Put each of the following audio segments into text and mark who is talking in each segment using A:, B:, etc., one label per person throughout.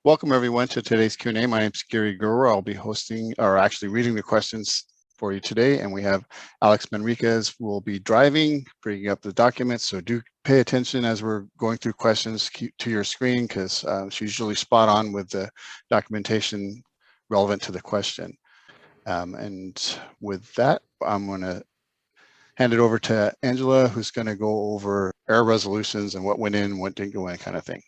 A: Welcome everyone to today's Q&A. My name is Gary Gurur. I'll be hosting, or actually reading the questions for you today. And we have Alex Manriquez who will be driving, bringing up the documents. So do pay attention as we're going through questions to your screen, because she's usually spot on with the documentation relevant to the question. And with that, I'm going to hand it over to Angela, who's going to go over error resolutions and what went in, what didn't go in, kind of thing.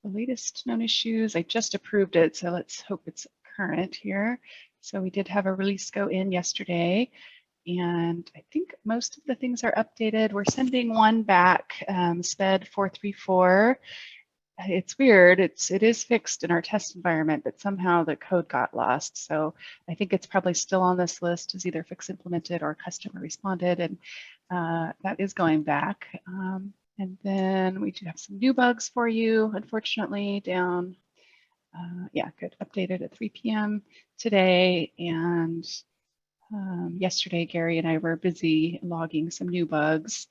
B: The latest known issues, I just approved it, so let's hope it's current here. So we did have a release go in yesterday, and I think most of the things are updated. We're sending one back, SPED 434. It's weird, it is fixed in our test environment, but somehow the code got lost. So I think it's probably still on this list as either fix implemented or customer responded, and that is going back. And then we do have some new bugs for you, unfortunately, down, yeah, good, updated at 3 p.m. today. And yesterday, Gary and I were busy logging some new bugs.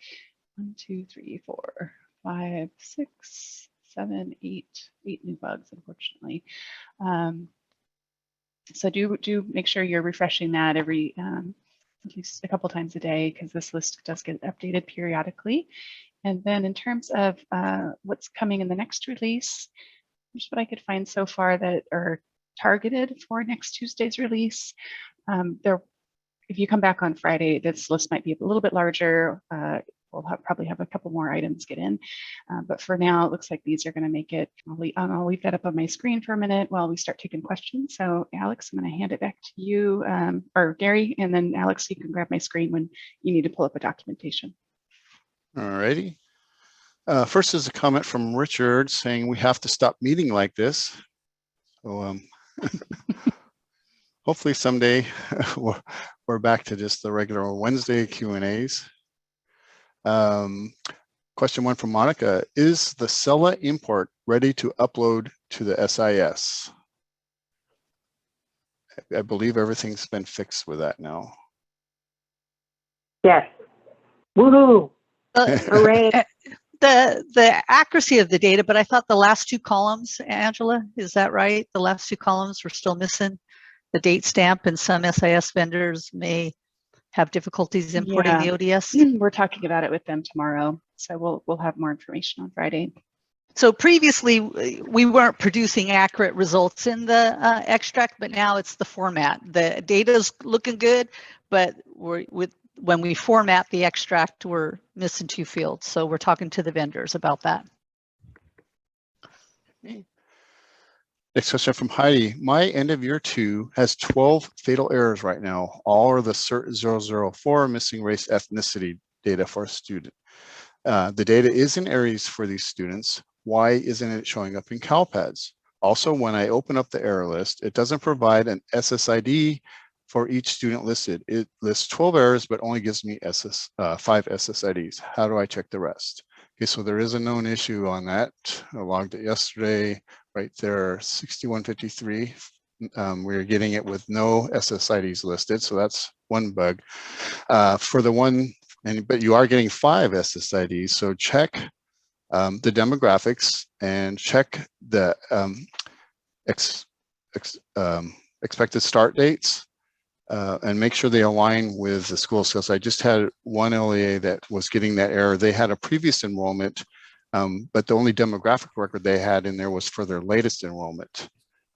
B: 1, 2, 3, 4, 5, 6, 7, 8 new bugs, unfortunately. So do make sure you're refreshing that every, at least a couple times a day, because this list does get updated periodically. And then in terms of what's coming in the next release, here's what I could find so far that are targeted for next Tuesday's release. If you come back on Friday, this list might be a little bit larger. We'll probably have a couple more items get in. But for now, it looks like these are going to make it. I'll leave that up on my screen for a minute while we start taking questions. So Alex, I'm going to hand it back to you, or Gary, and then Alex, you can grab my screen when you need to pull up a documentation.
A: All righty. First is a comment from Richard saying we have to stop meeting like this. So hopefully someday we're back to just the regular Wednesday Q&As. Question 1 from Monica: is the Sella import ready to upload to the SIS? I believe everything's been fixed with that now.
C: Yes. Woohoo! Hooray!
D: The accuracy of the data, but I thought the last 2 columns, Angela, is that right? The last 2 columns were still missing the date stamp, and some SIS vendors may have difficulties importing the ODS.
B: We're talking about it with them tomorrow, so we'll have more information on Friday.
D: So previously we weren't producing accurate results in the extract, but now it's the format. The data's looking good, but when we format the extract, we're missing 2 fields. So we're talking to the vendors about that.
A: Next question from Heidi. My end of year 2 has 12 fatal errors right now. All are the CERT 004 missing race ethnicity data for a student. The data is in Aries for these students. Why isn't it showing up in CALPADS? Also, when I open up the error list, it doesn't provide an SSID for each student listed. It lists 12 errors, but only gives me 5 SSIDs. How do I check the rest? Okay, so there is a known issue on that. I logged it yesterday, right there, 6153. We're getting it with no SSIDs listed, so that's one bug. For the one, but you are getting 5 SSIDs, so check the demographics and check the expected start dates. And make sure they align with the school. So I just had one LEA that was getting that error. They had a previous enrollment, but the only demographic record they had in there was for their latest enrollment.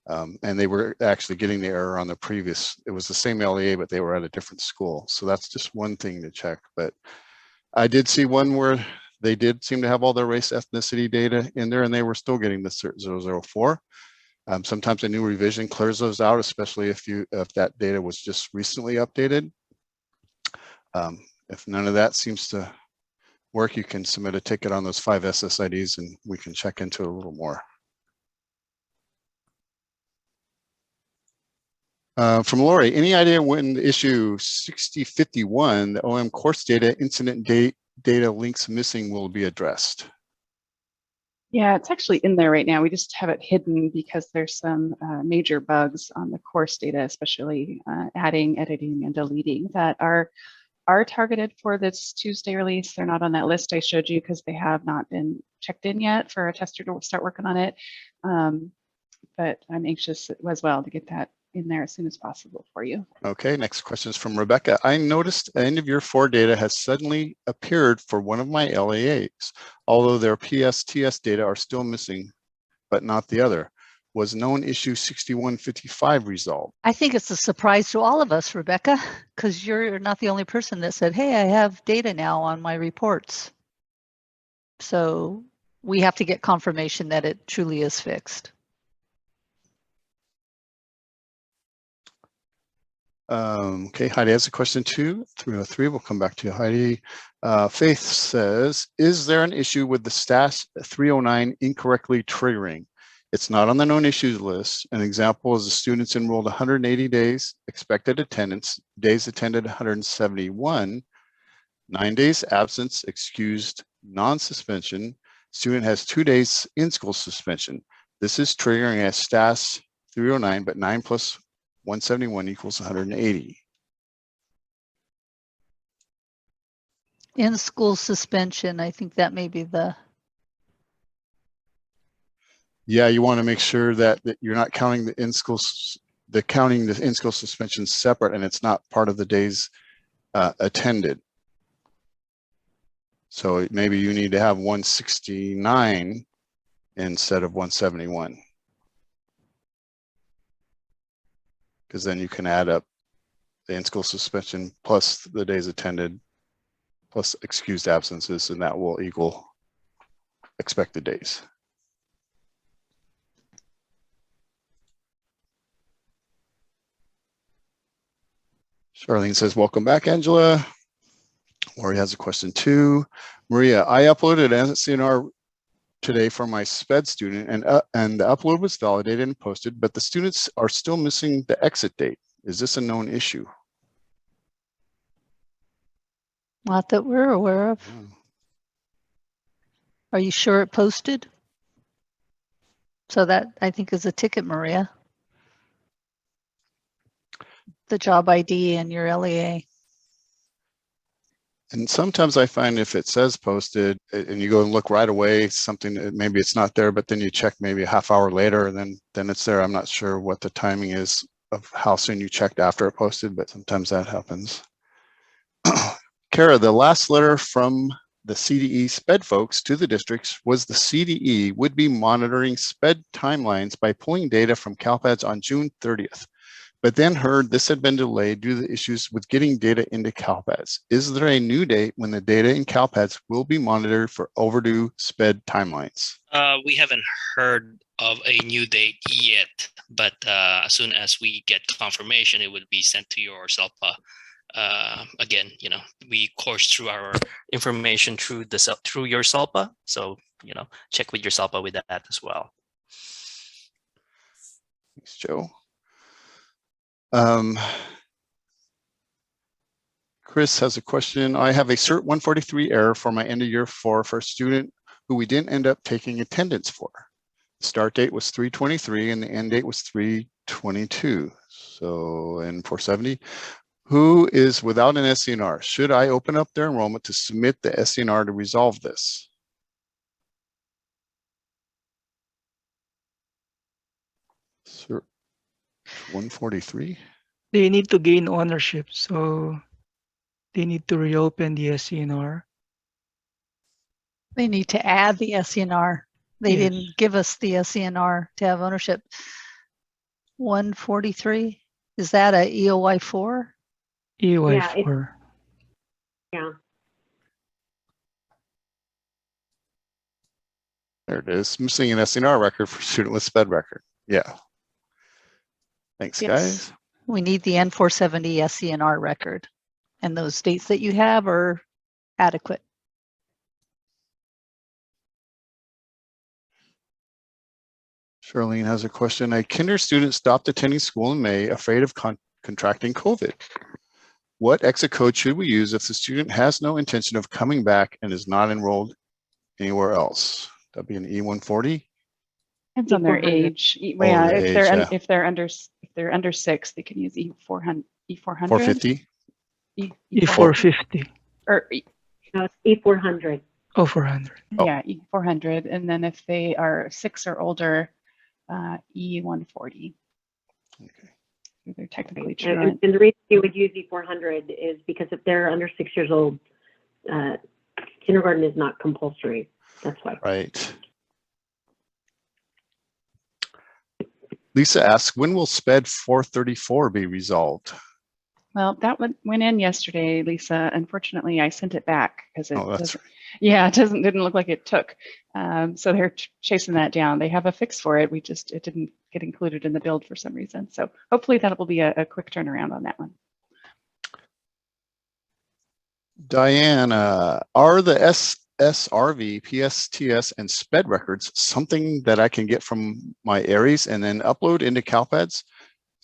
A: And they were actually getting the error on the previous. It was the same LEA, but they were at a different school. So that's just one thing to check. But I did see one where they did seem to have all their race ethnicity data in there, and they were still getting the CERT 004. Sometimes a new revision clears those out, especially if that data was just recently updated. If none of that seems to work, you can submit a ticket on those 5 SSIDs and we can check into it a little more. From Lori, any idea when the issue 6051, the OM course data incident data links missing will be addressed?
B: Yeah, it's actually in there right now. We just have it hidden because there's some major bugs on the course data, especially adding, editing, and deleting that are targeted for this Tuesday release. They're not on that list I showed you because they have not been checked in yet for a tester to start working on it. But I'm anxious as well to get that in there as soon as possible for you.
A: Okay, next question is from Rebecca. I noticed end of year 4 data has suddenly appeared for one of my LAAs, although their PSTS data are still missing, but not the other. Was known issue 6155 resolved?
D: I think it's a surprise to all of us, Rebecca, because you're not the only person that said, hey, I have data now on my reports. So we have to get confirmation that it truly is fixed.
A: Okay, Heidi has a question too. 303, we'll come back to you, Heidi. Faith says, is there an issue with the STAS 309 incorrectly triggering? It's not on the known issues list. An example is the students enrolled 180 days, expected attendance, days attended 171, 9 days absence, excused non-suspension. Student has 2 days in-school suspension. This is triggering as STAS 309, but 9 plus 171 equals 180.
D: In school suspension, I think that may be the.
A: Yeah, you want to make sure that you're not counting the in-school, counting the in-school suspension separate, and it's not part of the days attended. So maybe you need to have 169 instead of 171. Because then you can add up the in-school suspension plus the days attended plus excused absences, and that will equal expected days. Charlene says, welcome back, Angela. Lori has a question too. Maria, I uploaded an SNR today for my SPED student, and the upload was validated and posted, but the students are still missing the exit date. Is this a known issue?
D: Not that we're aware of. Are you sure it posted? So that, I think, is a ticket, Maria. The job ID and your LEA.
A: And sometimes I find if it says posted and you go and look right away, something that maybe it's not there, but then you check maybe a half hour later and then it's there. I'm not sure what the timing is of how soon you checked after it posted, but sometimes that happens. Kara, the last letter from the CDE SPED folks to the districts was the CDE would be monitoring SPED timelines by pulling data from CALPADS on June 30th, but then heard this had been delayed due to the issues with getting data into CALPADS. Is there a new date when the data in CALPADS will be monitored for overdue SPED timelines?
E: We haven't heard of a new date yet, but as soon as we get confirmation, it will be sent to your SELPA. Again, we course through our information through your SELPA, so check with your SELPA with that as well.
A: Thanks, Joe. Chris has a question. I have a CERT 143 error for my end of year 4 for a student who we didn't end up taking attendance for. The start date was 3/23 and the end date was 3/22. So in 470, who is without an SCNR? Should I open up their enrollment to submit the SCNR to resolve this? CERT 143.
F: They need to gain ownership, so they need to reopen the SCNR.
D: They need to add the SCNR. They
F: Yes.
D: didn't give us the SCNR to have ownership. 143, is that a EOY 4?
F: EOY
C: Yeah,
F: 4.
C: Yeah.
A: There it is. Missing an SCNR record for student with SPED record. Yeah. Thanks,
D: Yes.
A: guys.
D: We need the N470 SCNR record, and those dates that you have are adequate.
A: Charlene has a question. A kinder student stopped attending school in May, afraid of contracting COVID. What exit code should we use if the student has no intention of coming back and is not enrolled anywhere else? That'd be an E140.
B: Depends on their
C: E400.
B: age.
A: Oh,
B: Yeah,
A: the
B: if
A: age,
B: they're
A: yeah.
B: if they're under 6, they can use E400.
A: 450.
F: E450.
B: or
C: No, it's E400.
F: Oh, 400.
A: Oh.
B: Yeah, E400. And then if they are 6 or older, E140.
A: Okay.
B: They're technically
C: And,
B: truant.
C: and the reason you would use E400 is because if they're under 6 years old, kindergarten is not compulsory. That's why.
A: Right. Lisa asks, when will SPED 434 be resolved?
B: Well, that went in yesterday, Lisa. Unfortunately, I sent it back because it
A: Oh, that's
B: doesn't,
A: right.
B: yeah, it didn't look like it took. So they're chasing that down. They have a fix for it. It didn't get included in the build for some reason. So hopefully that will be a quick turnaround on that one.
A: Diana, are the SRV, PSTS, and SPED records something that I can get from my Aries and then upload into CalPADS?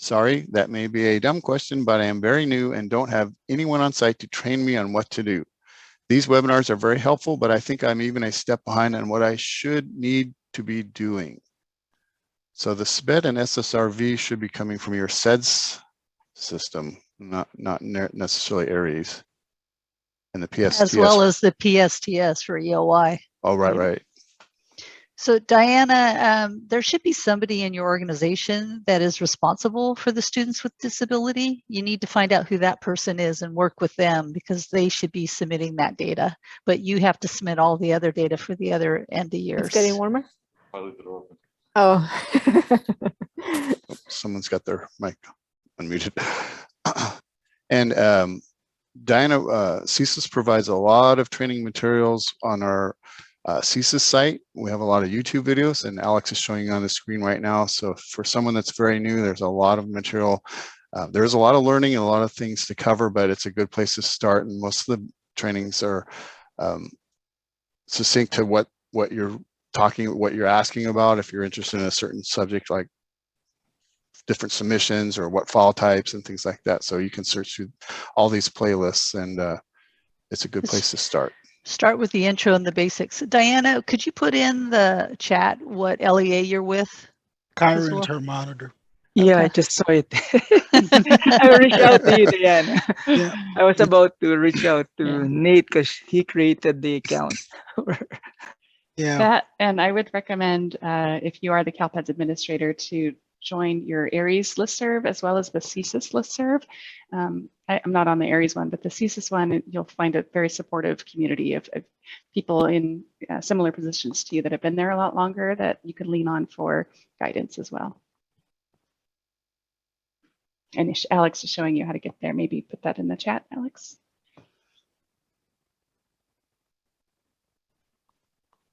A: Sorry, that may be a dumb question, but I am very new and don't have anyone on site to train me on what to do. These webinars are very helpful, but I think I'm even a step behind on what I should need to be doing. So the SPED and SSRV should be coming from your SEDS system, not necessarily Aries. And the PSTS.
D: As well as the PSTS for EOI.
A: Oh, right.
D: So Diana, there should be somebody in your organization that is responsible for the students with disability. You need to find out who that person is and work with them because they should be submitting that data. But you have to submit all the other data for the other end of years.
G: It's getting warmer.
H: I leave it open.
G: Oh.
A: Oh, someone's got their mic unmuted. And Diana, CSIS provides a lot of training materials on our CSIS site. We have a lot of YouTube videos, and Alex is showing you on the screen right now. So for someone that's very new, there's a lot of material. There's a lot of learning and a lot of things to cover, but it's a good place to start. And most of the trainings are succinct to what you're asking about. If you're interested in a certain subject, like different submissions or what file types and things like that. So you can search through all these playlists, and it's a good place to start.
D: Start with the intro and the basics. Diana, could you put in the chat what LEA you're with?
I: Kyron's her monitor.
F: Yeah,
D: Okay.
F: I just saw it.
G: I reached out to you, Diana.
I: Yeah.
G: I was about to reach out to
B: Yeah.
G: Nate because he created the account.
I: Yeah.
B: That, and I would recommend if you are the CalPADS administrator to join your Aries listserv as well as the CSIS listserv. I'm not on the Aries one, but the CSIS one, you'll find a very supportive community of people in similar positions to you that have been there a lot longer that you can lean on for guidance as well. And Alex is showing you how to get there. Maybe put that in the chat, Alex.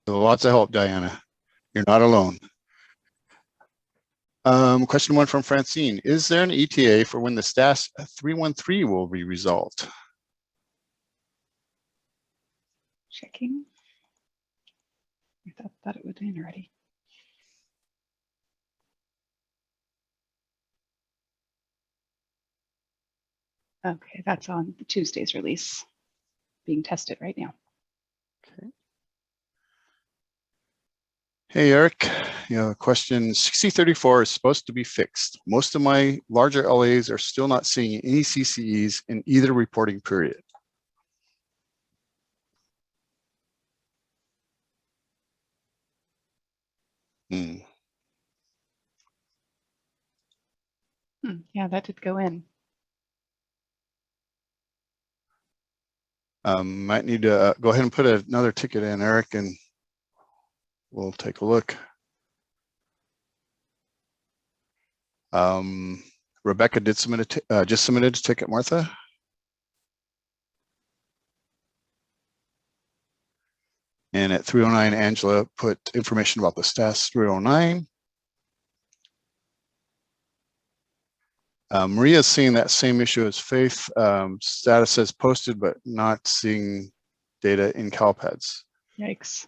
A: So lots of help, Diana. You're not alone. Question 1 from Francine. Is there an ETA for when the STAS 313 will be resolved?
B: Checking. I thought it would in already. Okay, that's on Tuesday's release, being tested right now.
A: Okay. Hey, Eric, you know, question 6034 is supposed to be fixed. Most of my larger LAs are still not seeing any CCEs in either reporting period.
B: Yeah, that did go in.
A: Might need to go ahead and put another ticket in, Eric, and we'll take a look. Rebecca did submit just submitted a ticket, Martha. And at 309, Angela put information about the STAS 309. Maria's seeing that same issue as Faith. Status says posted, but not seeing data in CalPADS.
B: Yikes.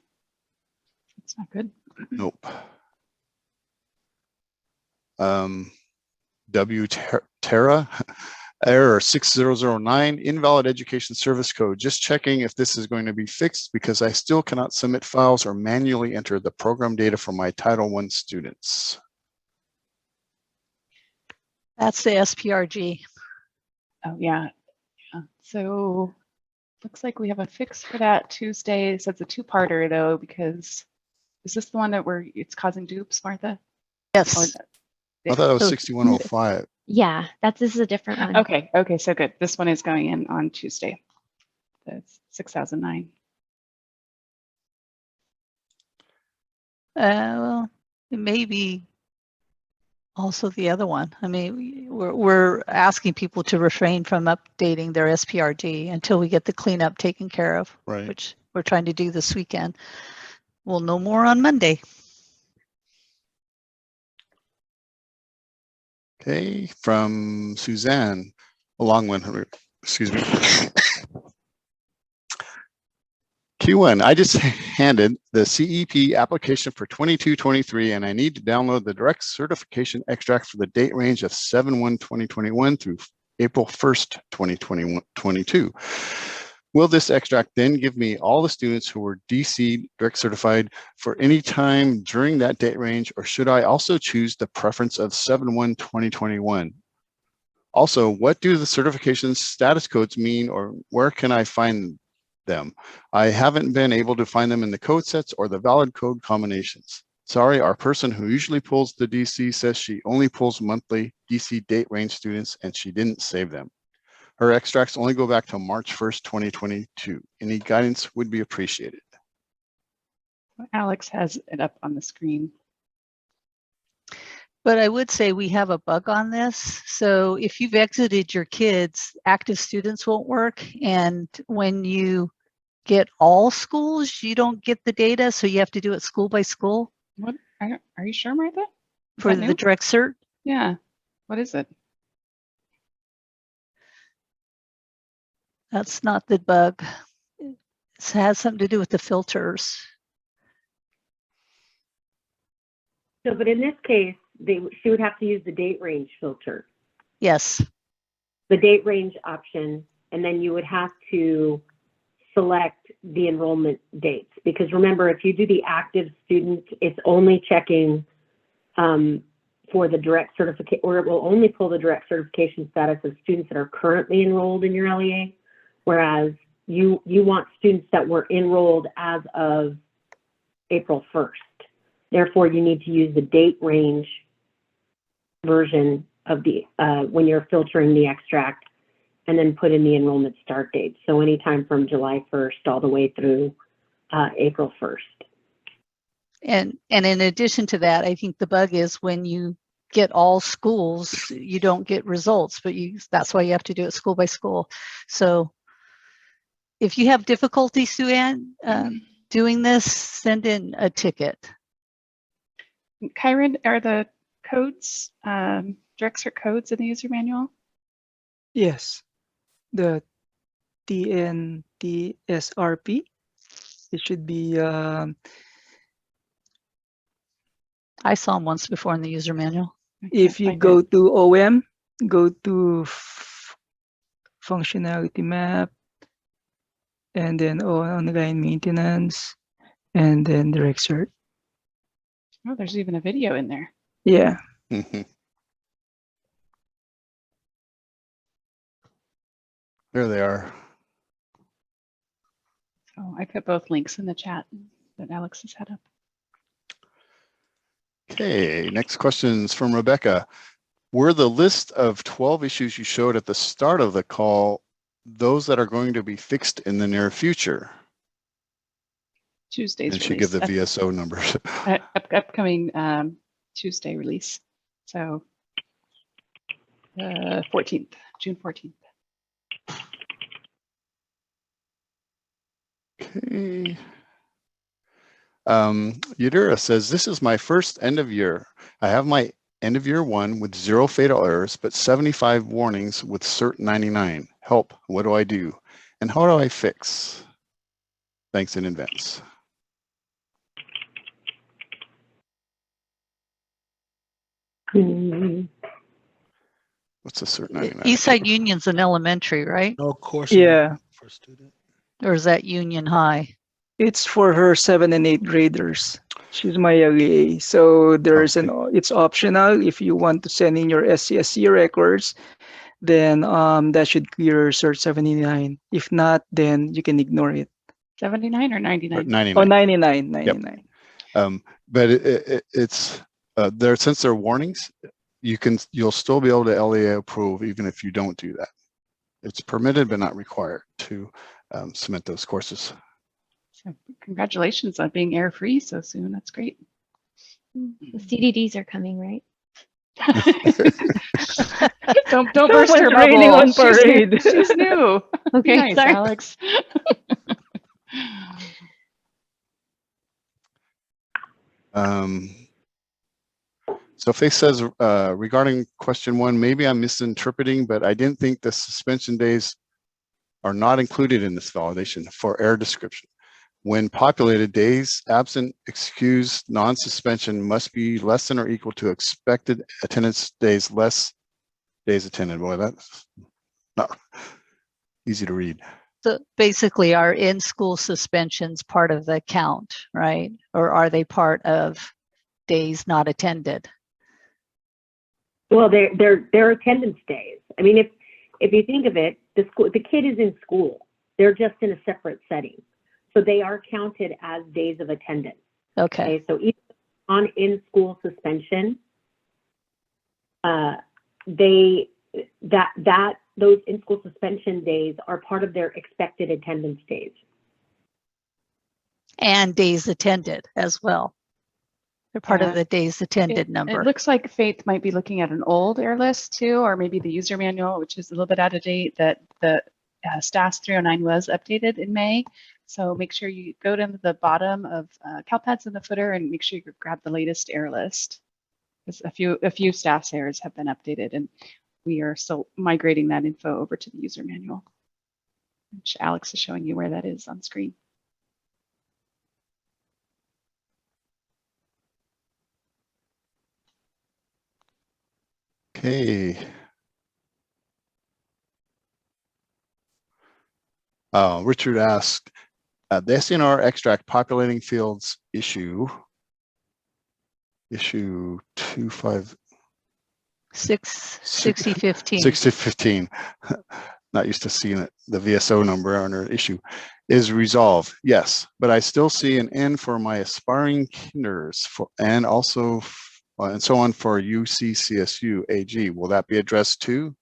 B: That's not good.
A: Nope. W Terra, error 6009, invalid education service code. Just checking if this is going to be fixed because I still cannot submit files or manually enter the program data for my Title I students.
D: That's the SPRG.
B: Oh, yeah. So Looks like we have a fix for that Tuesday. So it's a two-parter though, because is this the one that it's causing dupes, Martha?
D: Yes.
A: I thought it was
D: So-
A: 6105.
H: Yeah, this is a different one.
B: Okay, okay, so good. This one is going in on Tuesday. That's 6009.
D: Well, it may be also the other one. I mean, we're asking people to refrain from updating their SPRD until we get the cleanup taken care of,
A: Right.
D: which we're trying to do this weekend. We'll know more on Monday.
A: Okay, from Suzanne, a long one, excuse me. Q1, I just handed the CEP application for 22-23, and I need to download the direct certification extract for the date range of 7/1/2021 through April 1st, 2022. Will this extract then give me all the students who were DC direct certified for any time during that date range, or should I also choose the preference of 7/1/2021? Also, what do the certification status codes mean, or where can I find them? I haven't been able to find them in the code sets or the valid code combinations. Sorry, our person who usually pulls the DC says she only pulls monthly DC date range students and she didn't save them. Her extracts only go back to March 1st, 2022. Any guidance would be appreciated.
B: Alex has it up on the screen.
D: But I would say we have a bug on this. So if you've exited your kids, active students won't work. And when you get all schools, you don't get the data. So you have to do it school by school
B: What are you sure, Martha? Is
D: for
B: that
D: the
B: new?
D: direct cert.
B: Yeah. What is it?
D: That's not the bug. It has something to do with the filters.
C: So, but in this case, she would have to use the date range filter,
D: Yes.
C: the date range option, and then you would have to select the enrollment dates. Because remember, if you do the active student, it's only checking for the direct certificate, or it will only pull the direct certification status of students that are currently enrolled in your LEA, whereas you want students that were enrolled as of April 1st. Therefore, you need to use the date range version of the when you're filtering the extract, and then put in the enrollment start date. So anytime from July 1st all the way through April 1st.
D: And in addition to that, I think the bug is when you get all schools, you don't get results, but that's why you have to do it school by school. So if you have difficulty, Sue-Ann, doing this, send in a ticket.
B: Kyron, are the codes, direct cert codes in the user manual?
G: Yes. The TNTSRP. It should be
D: I saw them once before in the user manual.
G: if you go to OM, go to functionality map, and then online maintenance, and then direct cert.
B: Oh, there's even a video in there.
G: Yeah.
A: There they are.
B: So I put both links in the chat that Alex has had up.
A: Okay, next questions from Rebecca. Were the list of 12 issues you showed at the start of the call those that are going to be fixed in the near future?
B: Tuesday's
A: And she
B: release.
A: give the VSO numbers.
B: Upcoming Tuesday release. So 14th, June 14th.
A: Okay. Yadira says, this is my first end of year. I have my end of year 1 with 0 fatal errors, but 75 warnings with CERT 99. Help, what do I do? And how do I fix? Thanks in advance. What's a CERT 99?
D: Eastside Union's an elementary, right?
I: No course.
G: Yeah.
I: For student.
D: Or is that Union High?
G: It's for her 7th and 8th graders. She's my LEA. So there's it's optional if you want to send in your SCSC records. then that should clear cert 79. If not, then you can ignore it.
B: 79 or 99?
A: 99.
G: Oh, 99, 99.
A: But it's there, since they're warnings, you'll still be able to LEA approve even if you don't do that. It's permitted but not required to submit those courses.
B: So congratulations on being error free so soon. That's great.
H: The CDDs are coming, right?
B: don't burst
G: Someone's
B: her
G: raining
B: bubble.
G: on parade.
B: She's new.
H: Okay,
B: Nice,
H: sorry.
B: Alex.
A: So Faith says, regarding question 1, maybe I'm misinterpreting, but I didn't think the suspension days are not included in this validation for error description. When populated, days absent, excused, non-suspension must be less than or equal to expected attendance days, less days attended. Boy, that's not easy to read.
D: So basically, are in-school suspensions part of the count, right? Or are they part of days not attended?
C: Well, they're attendance days. I mean, if you think of it, the kid is in school. They're just in a separate setting. So they are counted as days of attendance.
D: Okay.
C: So even on in-school suspension, those in-school suspension days are part of their expected attendance days.
D: And days attended as well. They're part of the days attended number.
B: It looks like Faith might be looking at an old error list too, or maybe the user manual, which is a little bit out of date, that the STAS 309 was updated in May. So make sure you go down to the bottom of CalPADS in the footer and make sure you grab the latest error list. Because a few STAS errors have been updated, and we are still migrating that info over to the user manual, which Alex is showing you where that is on screen.
A: Okay. Richard asked, the SNR extract populating fields issue
D: 6015.
A: 6015. Not used to seeing it, the VSO number on our issue is resolved. Yes, but I still see an N for my aspiring kinders and also and so on for UCCSU AG. Will that be addressed too?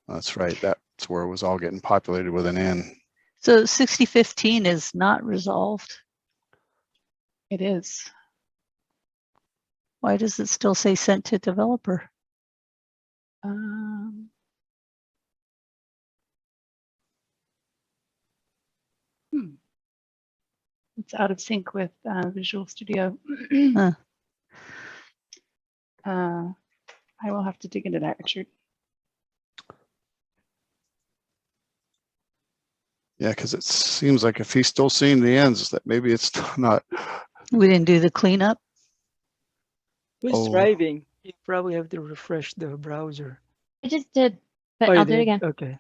A: That's right. That's where it was all getting populated with an N.
D: So 6015 is not resolved.
B: It is.
D: Why does it still say sent to developer?
B: It's out of sync with Visual Studio.
D: Huh.
B: I will have to dig into that, Richard.
A: Yeah, because it seems like if he's still seeing the ends, that maybe it's not.
D: We didn't do the cleanup.
G: Who's driving? You probably have to refresh the browser.
H: I just did, but
G: Oh,
H: I'll do it again.
G: Okay.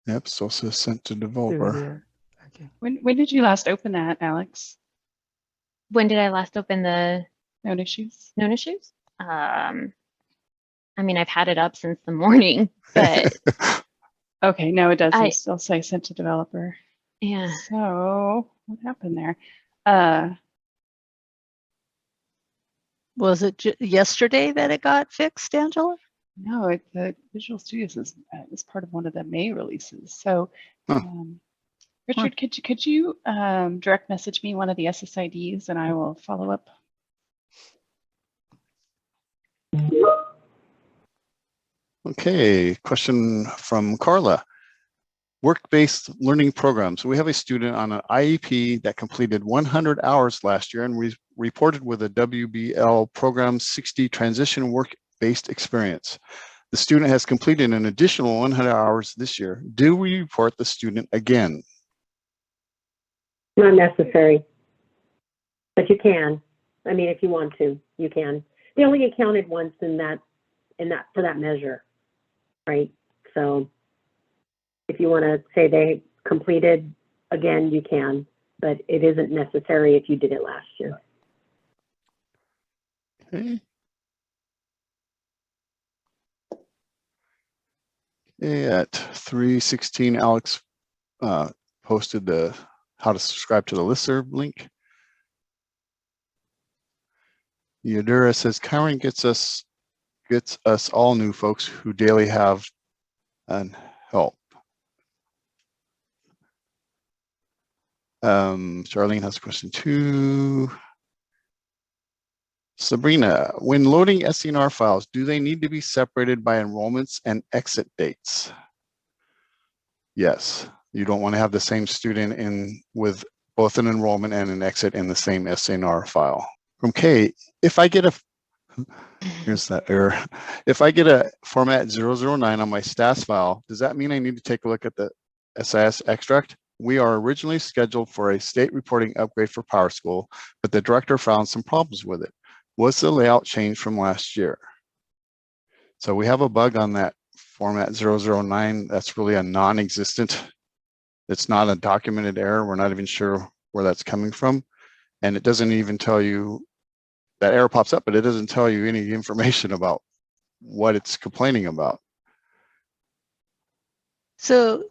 A: Yep, so it says sent to developer.
G: Okay.
B: When did you last open that, Alex?
H: When did I last open the
B: known issues?
H: Known issues? I mean, I've had it up since the morning, but
B: okay, no, it doesn't still say sent to developer.
H: Yeah.
B: So what happened there?
D: Was it yesterday that it got fixed, Angela?
B: No, the Visual Studios is part of one of the May releases. So, Richard, could you direct message me one of the SSIDs and I will follow up?
A: Okay, question from Carla. Work-based learning programs. We have a student on an IEP that completed 100 hours last year and reported with a WBL program 60 transition work-based experience. The student has completed an additional 100 hours this year. Do we report the student again?
C: Not necessary, but you can. I mean, if you want to, you can. They only get counted once for that measure, right? So if you want to say they completed again, you can, but it isn't necessary if you did it last year.
A: Okay. At 3:16, Alex posted the how to subscribe to the listserv link. Yadira says Kyron gets us all new folks who daily have and help. Charlene has a question too. Sabrina, when loading SCNR files, do they need to be separated by enrollments and exit dates? Yes, you don't want to have the same student in with both an enrollment and an exit in the same SCNR file. From Kay, if I get a, here's that error. If I get a format 009 on my stats file, does that mean I need to take a look at the CSIS extract? We are originally scheduled for a state reporting upgrade for PowerSchool, but the director found some problems with it. Was the layout changed from last year? So we have a bug on that format 009. That's really a non-existent. It's not a documented error. We're not even sure where that's coming from. And it doesn't even tell you, that error pops up, but it doesn't tell you any information about what it's complaining about.
D: So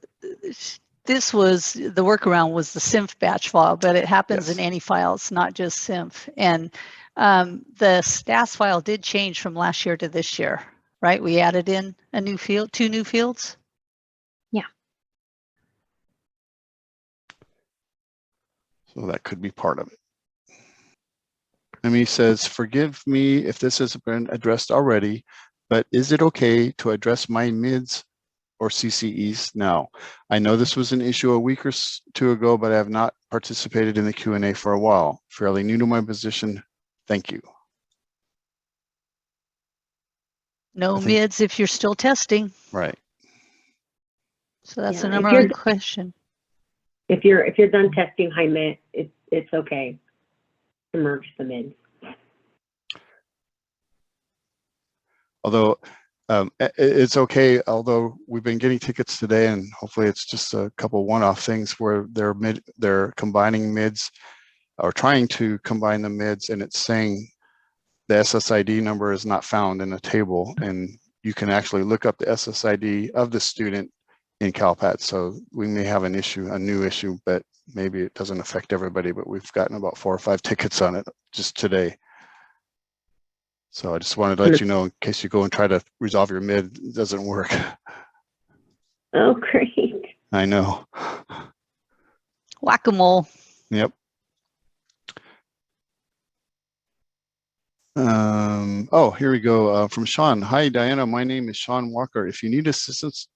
D: this was, the workaround was the CINF batch file, but it happens in any file. It's not just CINF. And the stats file did change from last year to this year, right? We added in a new field, 2 new fields.
H: Yeah.
A: So that could be part of it. Amy says, forgive me if this has been addressed already, but is it okay to address my mids or CCEs now? I know this was an issue a week or 2 ago, but I have not participated in the Q&A for a while. Fairly new to my position. Thank you.
D: No mids if you're still testing.
A: Right.
D: So that's
C: Yeah,
D: the number one question.
C: If you're done testing high mid, it's okay to merge the mids.
A: Although it's okay, although we've been getting tickets today, and hopefully it's just a couple one-off things where they're combining mids or trying to combine the mids, and it's saying the SSID number is not found in a table, and you can actually look up the SSID of the student in CalPADS. So we may have an issue, a new issue, but maybe it doesn't affect everybody, but we've gotten about 4 or 5 tickets on it just today. So I just wanted to let you know in case you go and try to resolve your mid, it doesn't work.
C: Oh, great.
A: I know.
D: Whack-a-mole.
A: Yep. Oh, here we go. From Sean. Hi, Diana. My name is Sean Walker. If you need assistance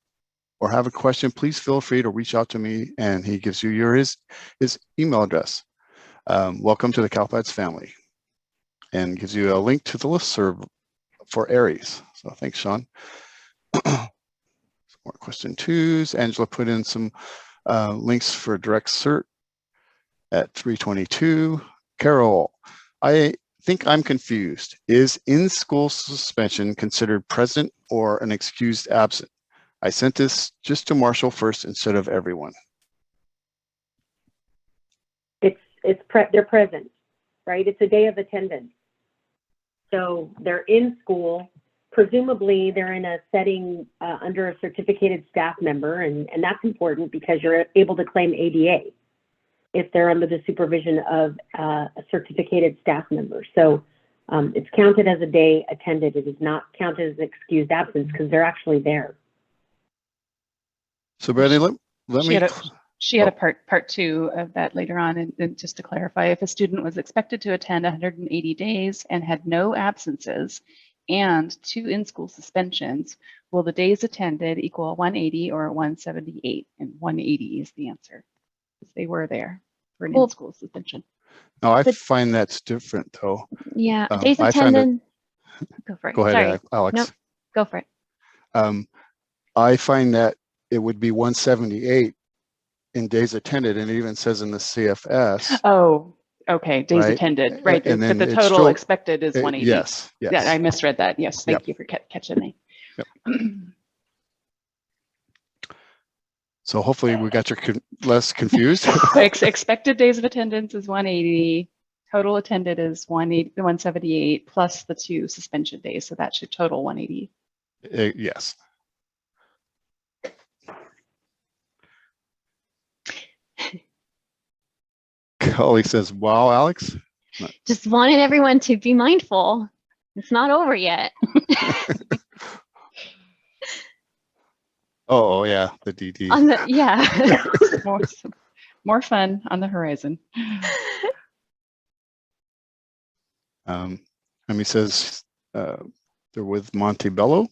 A: or have a question, please feel free to reach out to me. And he gives you his email address. Welcome to the CalPADS family. And gives you a link to the listserv for Aries. So thanks, Sean. Some more question 2s. Angela put in some links for direct cert at 322. Carol, I think I'm confused. Is in-school suspension considered present or an excused absent? I sent this just to Marshall first instead of everyone.
C: They're present, right? It's a day of attendance. So they're in school. Presumably they're in a setting under a certificated staff member, and that's important because you're able to claim ADA if they're under the supervision of a certificated staff member. So it's counted as a day attended. It is not counted as excused absence because they're actually there.
A: So Brandy, let me.
B: She had a part 2 of that later on, and just to clarify, if a student was expected to attend 180 days and had no absences and 2 in-school suspensions, will the days attended equal 180 or 178? And 180 is the answer, because they were there for an in-school suspension.
A: No, I find that's different though.
H: Yeah, days attended. Go for it.
A: Go ahead,
H: Sorry.
A: Alex.
H: Nope, go for it.
A: I find that it would be 178 in days attended, and it even says in the CFS.
B: Oh, okay, days attended, right?
A: And
B: but the
A: then
B: total expected is 180.
A: Yes, yes.
B: Yeah, I misread that. Yes, thank you for catching me.
A: Yep. So hopefully we got you less confused.
B: Expected days of attendance is 180. Total attended is 178 plus the 2 suspension days. So that should total 180.
A: Yes. Holly says, wow, Alex.
H: Just wanted everyone to be mindful. It's not over yet.
A: Oh, yeah, the DD.
H: Yeah.
B: More fun on the horizon.
A: Amy says they're with Montebello.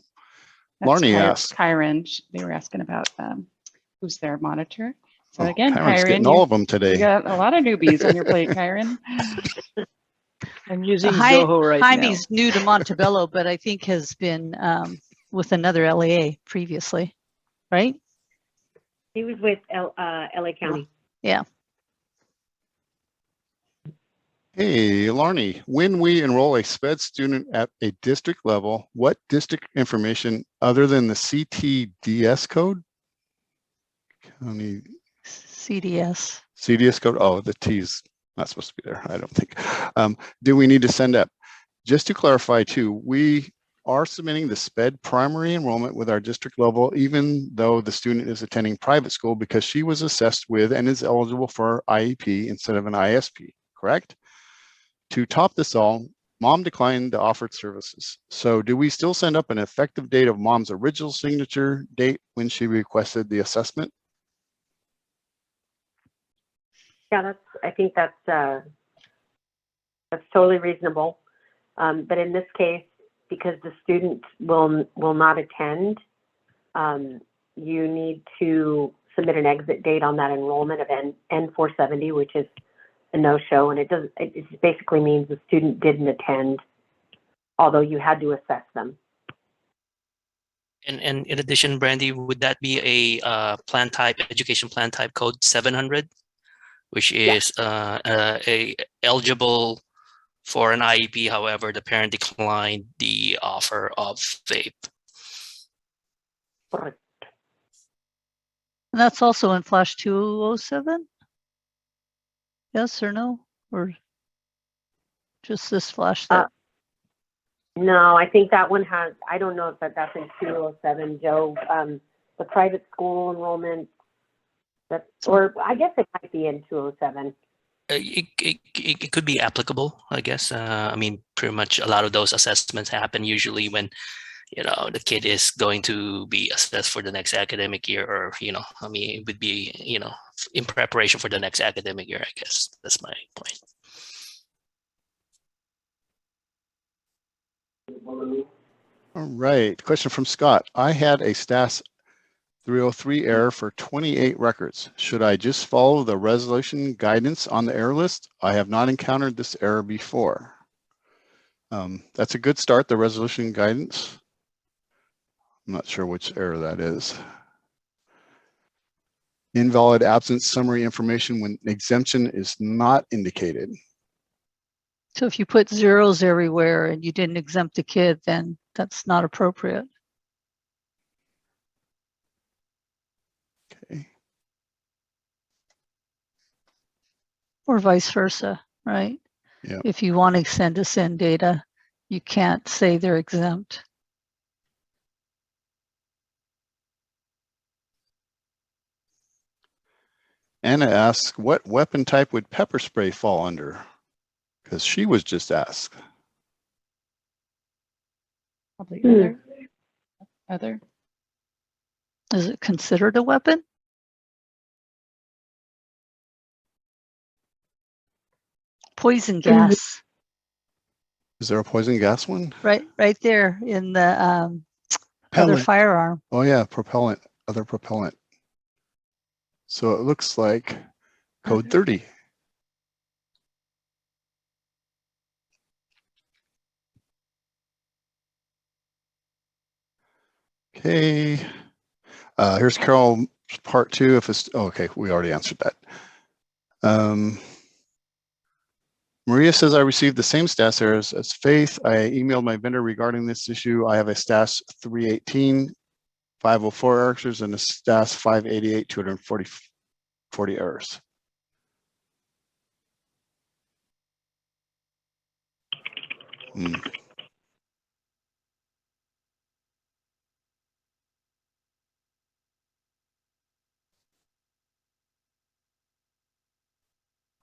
B: That's
A: Larnie asked.
B: Kyron. They were asking about who's their monitor. So
A: Oh,
B: again,
A: Kyron's
B: Kyron,
A: getting all of them today.
B: You got a lot of newbies on your plate, Kyron.
G: I'm using Zoho right
D: Jaime's new to Montebello, but I think has been with another LAA previously, right?
C: He was with LA County.
D: Yeah.
A: Hey, Larnie, when we enroll a SPED student at a district level, what district information other than the CTDS code? County
D: CDS.
A: CDS code. Oh, the T's not supposed to be there, I don't think. Do we need to send up? Just to clarify too, we are submitting the SPED primary enrollment with our district level, even though the student is attending private school, because she was assessed with and is eligible for IEP instead of an ISP, correct? To top this all, mom declined the offered services. So do we still send up an effective date of mom's original signature date when she requested the assessment?
C: Yeah, I think that's totally reasonable. But in this case, because the student will not attend, you need to submit an exit date on that enrollment of N470, which is a no-show, and it basically means the student didn't attend, although you had to assess them.
E: And in addition, Brandy, would that be a plan type, education plan type code 700, which is a eligible for an IEP? However, the parent declined the offer of FAPE.
C: Correct.
D: And that's also in Flash 207? Yes or no? Or just this Flash?
C: No, I think that one has, I don't know if that's in 207, Joe. The private school enrollment, or I guess it might be in 207.
E: It could be applicable, I guess. I mean, pretty much a lot of those assessments happen usually when, the kid is going to be assessed for the next academic year, or, I mean, it would be, in preparation for the next academic year, I guess. That's my point.
A: All right, question from Scott. I had a STAS 303 error for 28 records. Should I just follow the resolution guidance on the error list? I have not encountered this error before. That's a good start, the resolution guidance. I'm not sure which error that is. Invalid absence summary information when exemption is not indicated.
D: So if you put zeros everywhere and you didn't exempt a kid, then that's not appropriate.
A: Okay.
D: Or vice versa, right?
A: Yeah.
D: If you want to send us in data, you can't say they're exempt.
A: Anna asks, what weapon type would pepper spray fall under? Because she was just asked.
B: Probably other.
D: Is it considered a weapon? Poison gas.
A: Is there a poison gas one?
D: Right there in the other
I: Pellet.
D: firearm.
A: Oh yeah, propellant, other propellant. So it looks like code 30. Okay, here's Carol part 2. If it's okay, we already answered that. Maria says I received the same STAS errors as Faith. I emailed my vendor regarding this issue. I have a STAS 318, 504 errors and a STAS 588, 240 errors.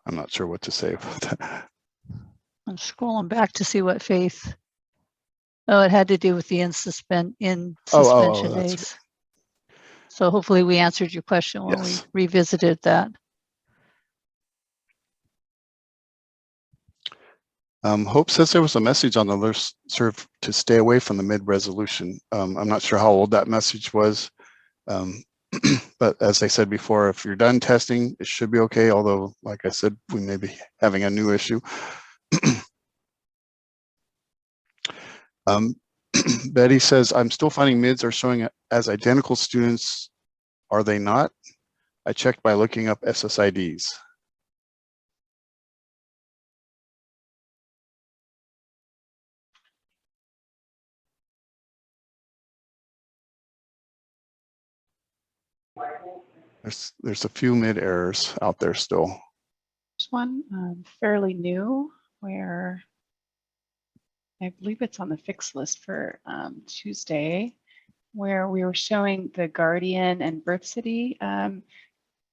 A: I'm not sure what to say about that.
D: I'm scrolling back to see what Faith. Oh, it had to do with the in suspension
A: that's
D: days. So hopefully we answered your question when
A: Yes.
D: we revisited that.
A: Hope says there was a message on the list serve to stay away from the mid-resolution. I'm not sure how old that message was. But as I said before, if you're done testing, it should be okay. Although, like I said, we may be having a new issue. Betty says, I'm still finding mids are showing as identical students. Are they not? I checked by looking up SSIDs. There's a few mid errors out there still.
B: There's one fairly new where I believe it's on the fixed list for Tuesday, where we were showing the guardian and birth city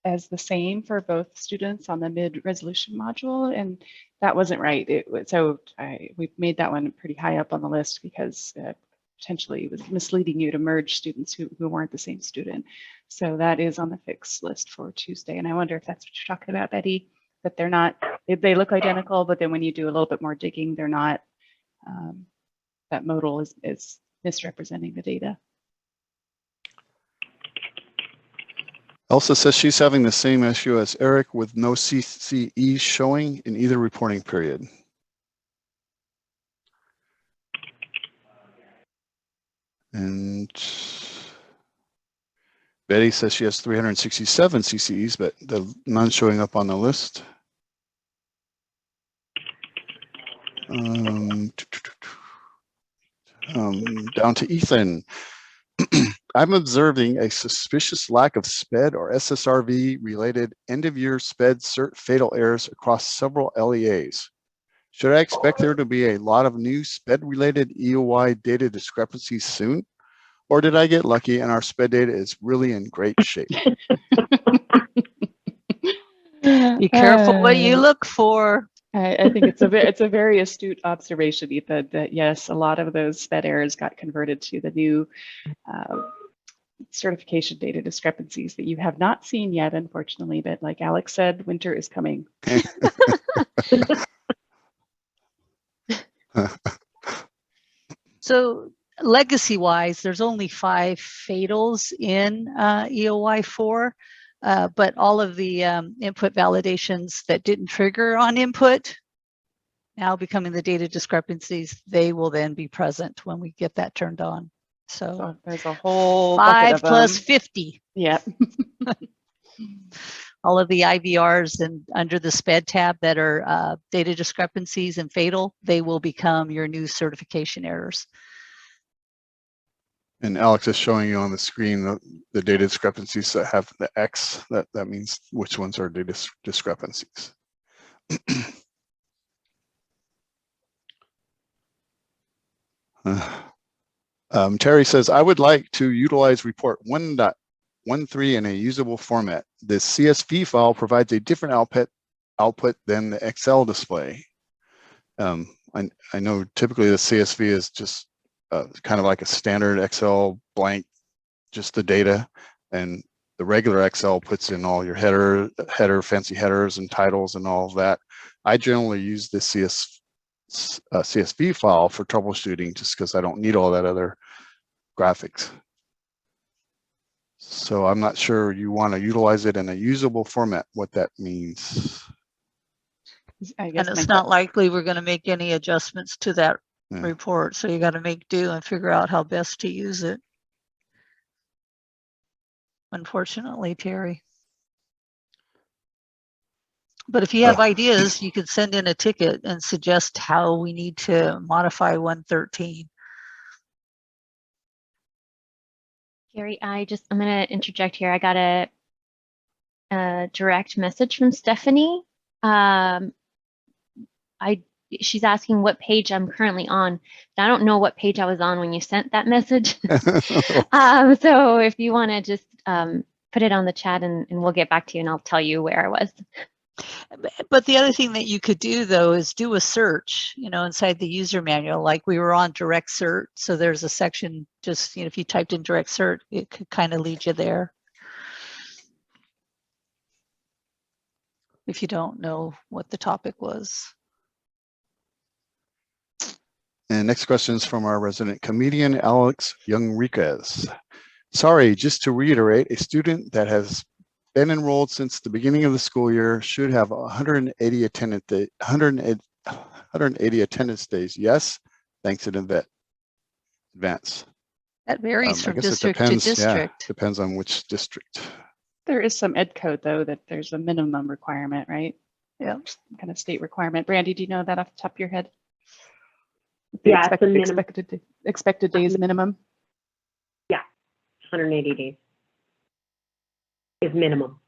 B: as the same for both students on the mid-resolution module, and that wasn't right. We made that one pretty high up on the list because potentially it was misleading you to merge students who weren't the same student. So that is on the fixed list for Tuesday, and I wonder if that's what you're talking about, Betty, that they're not, they look identical, but then when you do a little bit more digging, they're not, that modal is misrepresenting the data.
A: Elsa says she's having the same issue as Eric with no CCE showing in either reporting period. And Betty says she has 367 CCEs, but none showing up on the list. Down to Ethan. I'm observing a suspicious lack of SPED or SSRV related end of year SPED cert fatal errors across several LEAs. Should I expect there to be a lot of new SPED related EOY data discrepancies soon? Or did I get lucky and our SPED data is really in great shape?
D: Be careful what you look for.
B: I think it's a very astute observation, Ethan, that yes, a lot of those SPED errors got converted to the new certification data discrepancies that you have not seen yet, unfortunately, but like Alex said, winter is coming.
D: So legacy-wise, there's only 5 fatals in EOY 4, but all of the input validations that didn't trigger on input, now becoming the data discrepancies, they will then be present when we get that turned on. So
B: there's a whole
D: 5 plus 50.
B: Yeah.
D: All of the IVRs and under the SPED tab that are data discrepancies and fatal, they will become your new certification errors.
A: And Alex is showing you on the screen the data discrepancies that have the X. That means which ones are data discrepancies. Terry says, I would like to utilize report 1.13 in a usable format. This CSV file provides a different output than the Excel display. I know typically the CSV is just kind of like a standard Excel blank, just the data, and the regular Excel puts in all your fancy headers and titles and all of that. I generally use the CSV file for troubleshooting just because I don't need all that other graphics. So I'm not sure you want to utilize it in a usable format, what that means.
B: I guess
D: and it's not likely we're going to make any adjustments to that report. So you got to make do and figure out how best to use it. Unfortunately, Terry. But if you have ideas, you could send in a ticket and suggest how we need to modify 113.
H: Gary, I'm going to interject here. I got a direct message from Stephanie. She's asking what page I'm currently on. I don't know what page I was on when you sent that message. So if you want to just put it on the chat and we'll get back to you and I'll tell you where I was.
D: But the other thing that you could do though is do a search, inside the user manual, like we were on direct cert. So there's a section just, if you typed in direct cert, it could kind of lead you there. If you don't know what the topic was.
A: And next question is from our resident comedian, Alex Youngriquez. Sorry, just to reiterate, a student that has been enrolled since the beginning of the school year should have 180 attendance days. Yes, thanks in advance.
D: That varies
A: I
D: from
A: guess it
D: district
A: depends,
D: to district.
A: Yeah, depends on which district.
B: There is some ed code though that there's a minimum requirement, right?
D: Yeah.
B: Some kind of state requirement. Brandy, do you know that off the top of your head?
C: Yeah, it's a minimum.
B: Expected days minimum.
C: Yeah, 180 days is minimum.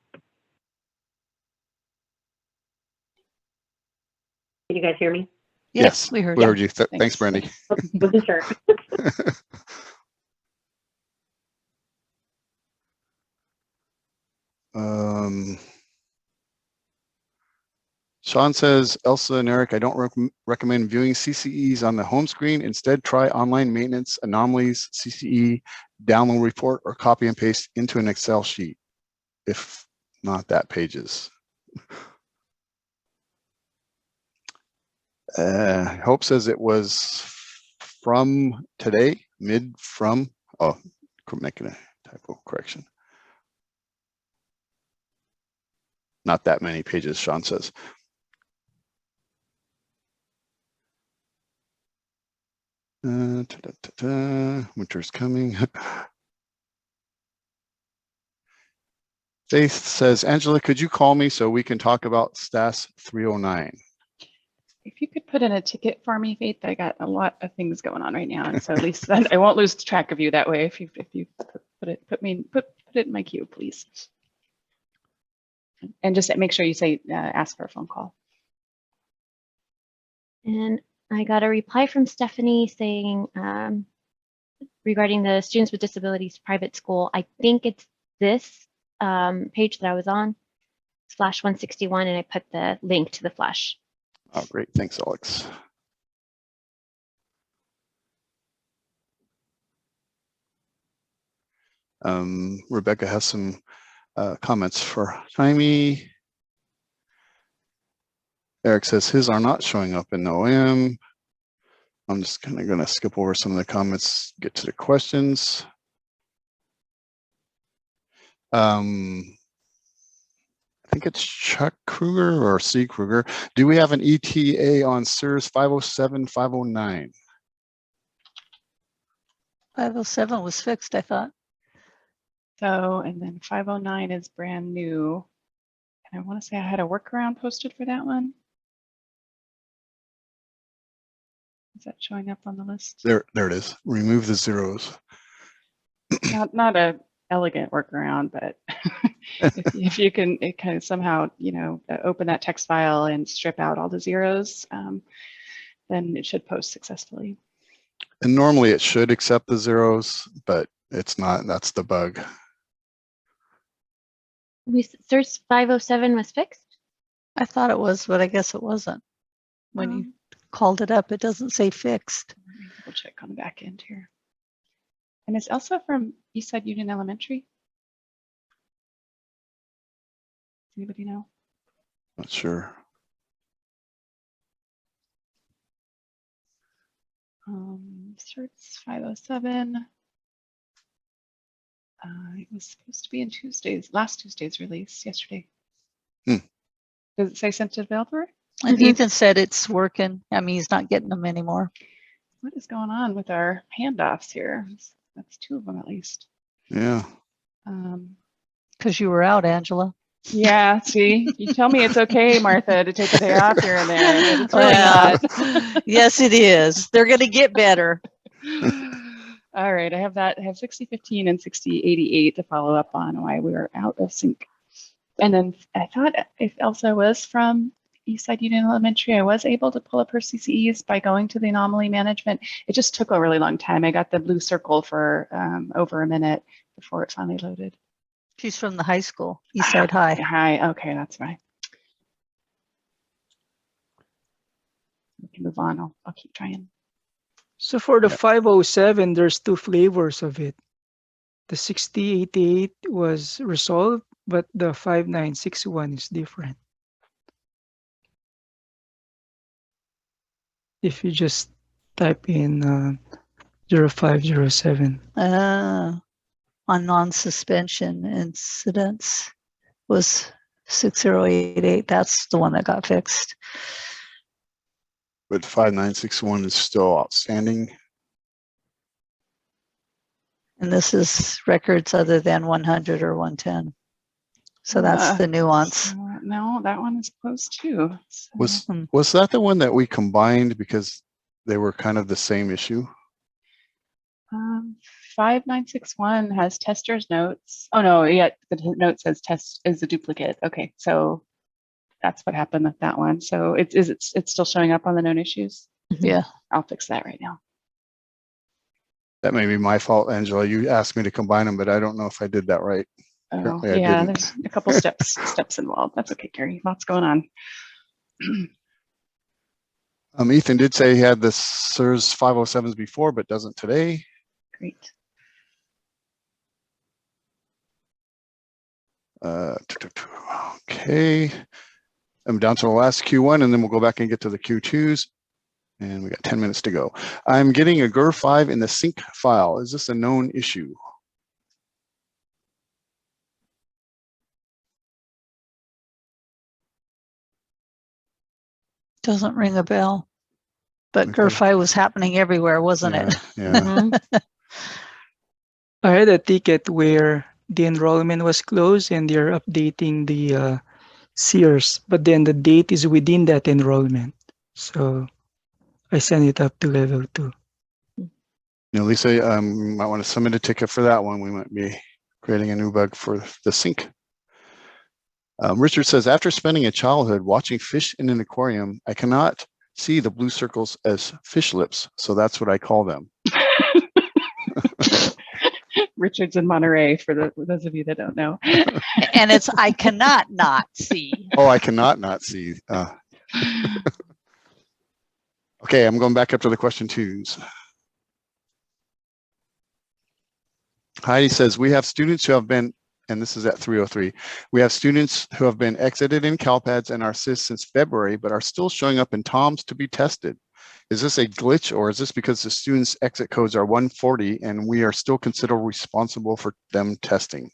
C: Can you guys hear me?
A: Yes,
D: we heard
A: you. Thanks, Brandy.
C: Wasn't sure.
A: Sean says, Elsa and Eric, I don't recommend viewing CCEs on the home screen. Instead, try online maintenance, anomalies, CCE, download report, or copy and paste into an Excel sheet, if not that pages. Hope says it was from today, oh, making a typo correction. Not that many pages, Sean says. Winter's coming. Faith says, Angela, could you call me so we can talk about STAS 309?
B: If you could put in a ticket for me, Faith, I got a lot of things going on right now, and so at least I won't lose track of you that way. If you put it in my queue, please. And just make sure you say ask for a phone call.
H: And I got a reply from Stephanie saying regarding the Students with Disabilities private school, I think it's this page that I was on, Flash 161, and I put the link to the Flash.
A: Oh, great. Thanks, Alex. Rebecca has some comments for Jaime. Eric says his are not showing up in OM. I'm just kind of going to skip over some of the comments, get to the questions. I think it's Chuck Kruger or C. Kruger. Do we have an ETA on CSIS 507, 509?
D: 507 was fixed, I thought.
B: So, and then 509 is brand new. And I want to say I had a workaround posted for that one. Is that showing up on the list?
A: There it is. Remove the zeros.
B: Not a elegant workaround, but if you can, it kind of somehow, open that text file and strip out all the zeros, then it should post successfully.
A: And normally it should accept the zeros, but it's not. That's the bug.
H: CSIS 507 was fixed?
D: I thought it was, but I guess it wasn't. When you called it up, it doesn't say fixed.
B: Let me double check on the back end here. And it's Elsa from Eastside Union Elementary. Anybody know?
A: Not sure.
B: CSIS 507. It was supposed to be in last Tuesday's release yesterday. Does it say sent to developer?
D: And Ethan said it's working. I mean, he's not getting them anymore.
B: What is going on with our handoffs here? That's two of them at least.
A: Yeah.
D: Because you were out, Angela.
B: Yeah, see, you tell me it's okay, Martha, to take a day off here and there, but it's really not.
D: Yes, it is. They're going to get better.
B: All right, I have 6015 and 6088 to follow up on why we were out of sync. And then I thought if Elsa was from Eastside Union Elementary, I was able to pull up her CCEs by going to the anomaly management. It just took a really long time. I got the blue circle for over a minute before it finally loaded.
D: She's from the high school, Eastside High.
B: High, okay, that's right. We can move on. I'll keep trying.
G: So for the
A: Yeah.
G: 507, there's two flavors of it. The 6088 was resolved, but the 5961 is different. If you just type in 0507.
D: On non-suspension incidents was 6088. That's the one that got fixed.
A: But 5961 is still outstanding.
D: And this is records other than 100 or 110. So that's the nuance.
B: No, that one is closed too. So,
A: Was that the one that we combined because they were kind of the same issue?
B: 5961 has tester's notes. Oh no, yeah, the note says test is a duplicate. Okay, so that's what happened with that one. So it's still showing up on the known issues.
D: Yeah.
B: I'll fix that right now.
A: That may be my fault, Angela. You asked me to combine them, but I don't know if I did that right.
B: Oh
A: Apparently I
B: yeah,
A: didn't.
B: there's a couple steps involved. That's okay, Gary. Lots going on.
A: Ethan did say he had the CSIS 507s before, but doesn't today.
B: Great.
A: Okay. I'm down to the last Q1, and then we'll go back and get to the Q2s. And we got 10 minutes to go. I'm getting a GER5 in the sync file. Is this a known issue?
D: Doesn't ring a bell. But
A: Okay.
D: GER5 was happening everywhere, wasn't it?
A: Yeah.
G: I had a ticket where the enrollment was closed and they're updating the CSIS, but then the date is within that enrollment. So I sent it up to level 2.
A: Lisa, might want to submit a ticket for that one. We might be creating a new bug for the sync. Richard says, after spending a childhood watching fish in an aquarium, I cannot see the blue circles as fish lips. So that's what I call them.
B: Richard's in Monterey for those of you that don't know.
D: And it's, I cannot not see.
A: Oh, I cannot not see. Okay, I'm going back up to the question twos. Heidi says, we have students who have been, and this is at 303, we have students who have been exited in CALPADS and our CIS since February, but are still showing up in TOMS to be tested. Is this a glitch, or is this because the students' exit codes are 140 and we are still considered responsible for them testing?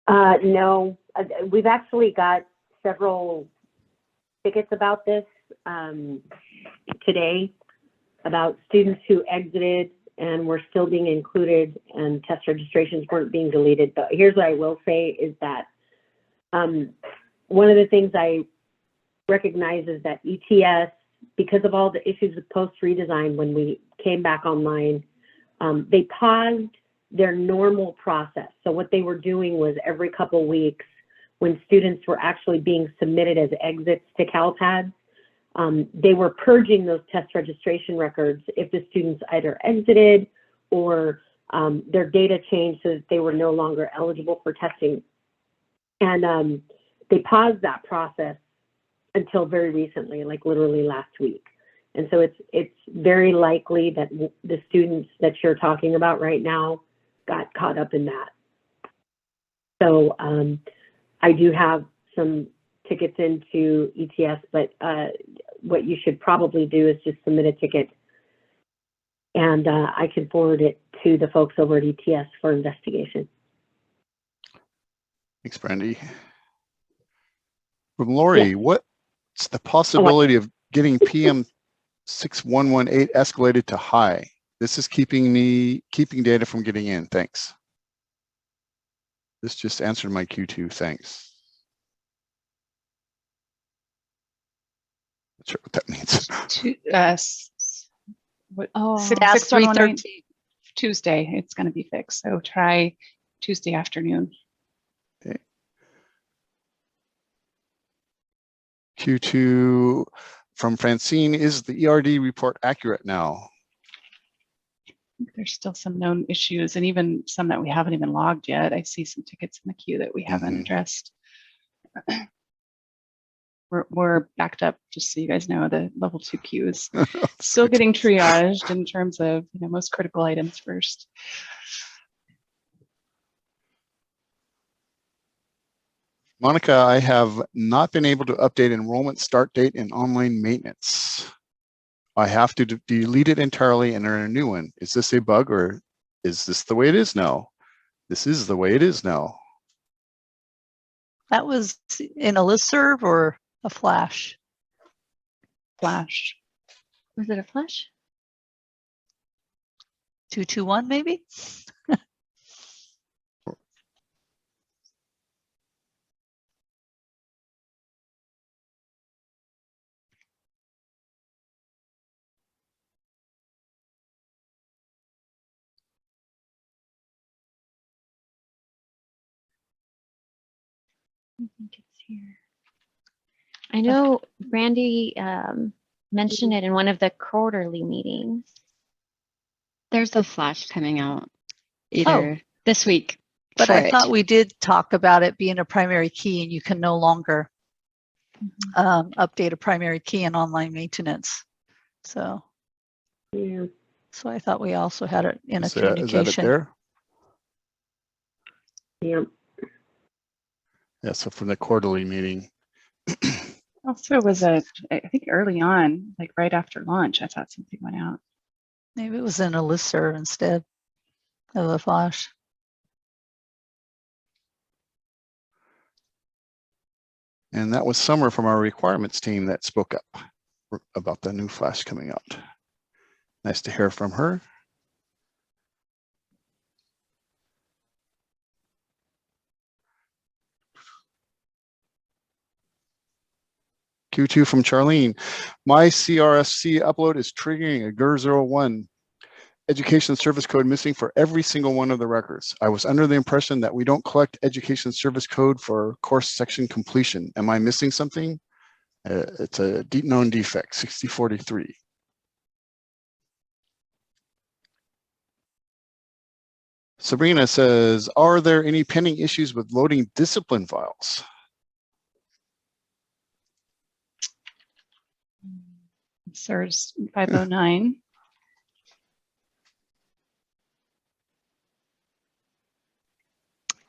C: No, we've actually got several tickets about this today, about students who exited and were still being included and test registrations weren't being deleted. But here's what I will say is that one of the things I recognize is that ETS, because of all the issues with post redesign, when we came back online, they paused their normal process. So what they were doing was every couple weeks, when students were actually being submitted as exits to CALPADS, they were purging those test registration records if the students either exited or their data changed so that they were no longer eligible for testing. And they paused that process until very recently, like literally last week. And so it's very likely that the students that you're talking about right now got caught up in that. So I do have some tickets into ETS, but what you should probably do is just submit a ticket and I can forward it to the folks over at ETS for investigation.
A: Thanks, Brandy. From Lori,
C: Yeah.
A: what's the possibility of getting PM 6118 escalated to high? This is keeping data from getting in. Thanks. This just answered my Q2. Thanks. Not sure what that means.
H: Oh.
D: That's 313.
B: Tuesday, it's going to be fixed. So try Tuesday afternoon.
A: Okay. Q2 from Francine, is the ERD report accurate now?
B: There's still some known issues and even some that we haven't even logged yet. I see some tickets in the queue that we haven't addressed. we're backed up, just so you guys know. The level 2 queue is still getting triaged in terms of most critical items first.
A: Monica, I have not been able to update enrollment start date in online maintenance. I have to delete it entirely and earn a new one. Is this a bug, or is this the way it is now? This is the way it is now.
D: That was in a listserv or a flash?
B: Flash.
H: Was it a flash?
D: 221 maybe?
H: I think it's here. I know Randy mentioned it in one of the quarterly meetings.
J: There's a flash coming out either this week.
D: But I thought we did talk about it being a primary key, and you can no longer update a primary key in online maintenance. So,
C: Yeah.
D: so I thought we also had it in a
A: Is that
D: communication.
A: it there?
C: Yeah.
A: Yeah, so from the quarterly meeting.
B: Also was I think early on, like right after launch, I thought something went out.
D: Maybe it was in a listserv instead of a flash.
A: And that was Summer from our requirements team that spoke up about the new flash coming out. Nice to hear from her. Q2 from Charlene. My CRSC upload is triggering a GER01 education service code missing for every single one of the records. I was under the impression that we don't collect education service code for course section completion. Am I missing something? It's a known defect, 6043. Sabrina says, are there any pending issues with loading discipline files?
B: CSIS 509.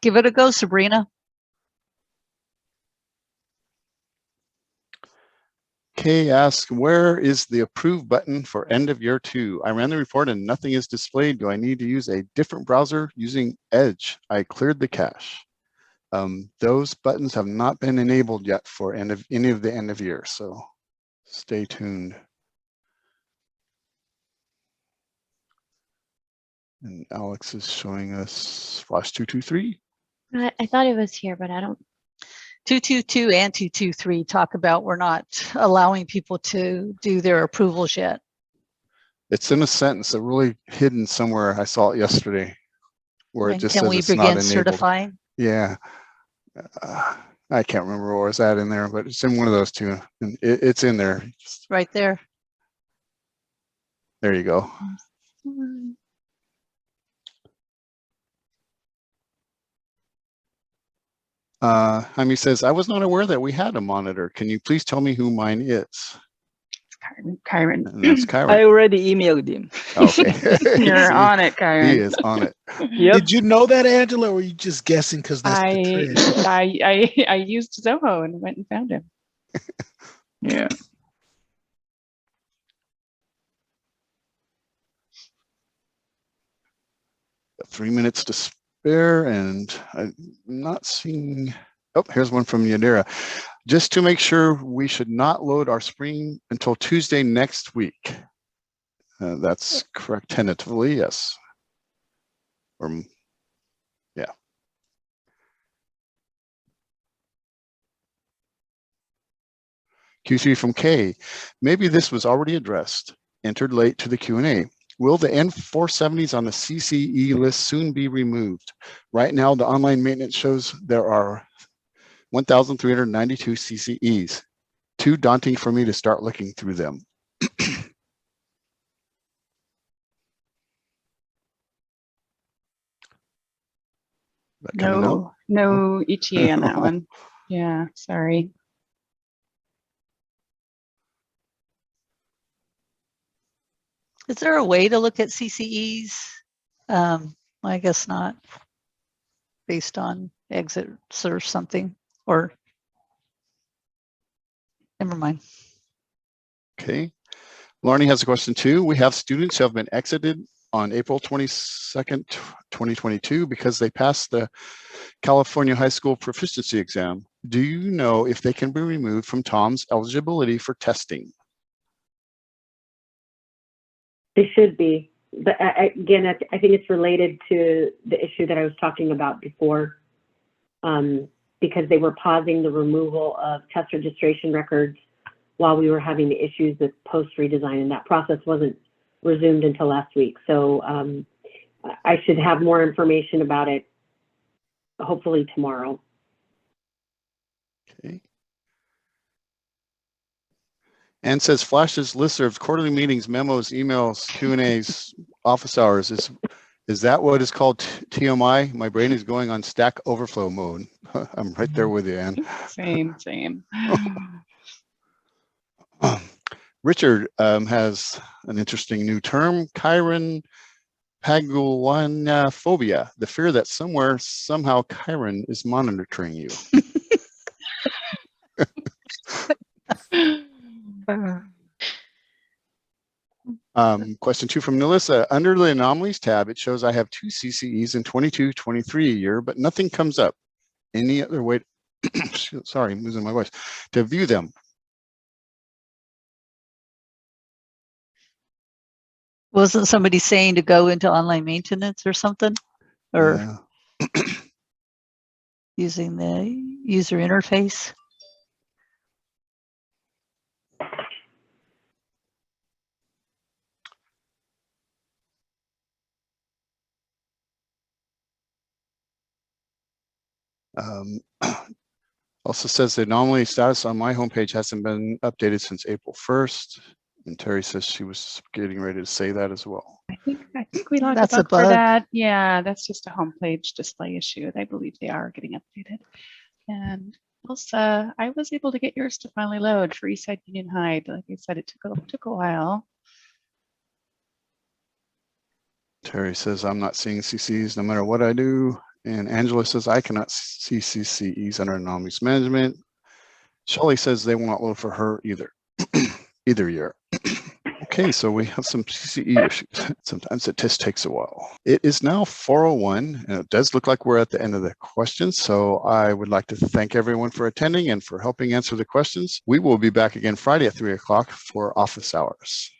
D: Give it a go, Sabrina.
A: Kay asks, where is the approve button for end of year 2? I ran the report and nothing is displayed. Do I need to use a different browser using Edge? I cleared the cache. Those buttons have not been enabled yet for any of the end of year, so stay tuned. And Alex is showing us flash 223.
H: I thought it was here, but I don't.
D: 222 and 223 talk about we're not allowing people to do their approvals yet.
A: It's in a sentence that really hidden somewhere. I saw it yesterday where it just
D: Can
A: says
D: we
A: it's not
D: begin
A: enabled.
D: certifying?
A: Yeah. I can't remember where it's at in there, but it's in one of those two. And it's in there.
D: Right there.
A: There you go. Jaime says, I was not aware that we had a monitor. Can you please tell me who mine is?
B: Kyron.
A: And that's Kyron.
G: I already emailed him.
A: Okay.
B: You're on it, Kyron.
A: He is on it.
G: Yep.
I: Did you know that, Angela, or were you just guessing because that's the trend?
B: I used Zoho and went and found him. Yeah.
A: 3 minutes to spare, and I'm not seeing. Oh, here's one from Yadira. Just to make sure, we should not load our spring until Tuesday next week. That's correct, tentatively, yes. Or, yeah. Q3 from K. Maybe this was already addressed. Entered late to the Q&A. Will the N470s on the CCE list soon be removed? Right now, the online maintenance shows there are 1,392 CCEs. Too daunting for me to start looking through them.
B: No ETA on that one. Yeah, sorry.
D: Is there a way to look at CCEs? I guess not. Based on exits or something, or never mind.
A: Okay. Larnie has a question too. We have students who have been exited on April 22nd, 2022 because they passed the California High School Proficiency Exam. Do you know if they can be removed from Tom's eligibility for testing?
C: They should be. But again, I think it's related to the issue that I was talking about before, because they were pausing the removal of test registration records while we were having the issues with post redesign, and that process wasn't resumed until last week. So I should have more information about it hopefully tomorrow.
A: Okay. And says Flash's listservs, quarterly meetings, memos, emails, Q&As, office hours. Is that what is called TMI? My brain is going on Stack Overflow mode. I'm right there with you, Ann.
B: Same.
A: Richard has an interesting new term, Chiron paguanophobia, the fear that somewhere, somehow, Chiron is monitoring you. Question 2 from Melissa. Under the anomalies tab, it shows I have 2 CCEs in 22-23 a year, but nothing comes up. Any other way, sorry, I'm losing my voice, to view them?
D: Wasn't somebody saying to go into online maintenance or something? Or using the user interface?
A: Also says the anomaly status on my homepage hasn't been updated since April 1st. And Terry says she was getting ready to say that as well.
B: I think we logged
D: That's
B: a
D: a
B: bug for
D: bug.
B: that. Yeah, that's just a homepage display issue. I believe they are getting updated. And Elsa, I was able to get yours to finally load for Eastside Union High. Like I said, it took a while.
A: Terry says I'm not seeing CCs no matter what I do. And Angela says I cannot see CCEs under anomalies management. Shelly says they won't load for her either, either year. Okay, so we have some CCE issues. Sometimes the test takes a while. It is now 4:01, and it does look like we're at the end of the questions. So I would like to thank everyone for attending and for helping answer the questions. We will be back again Friday at 3 o'clock for office hours.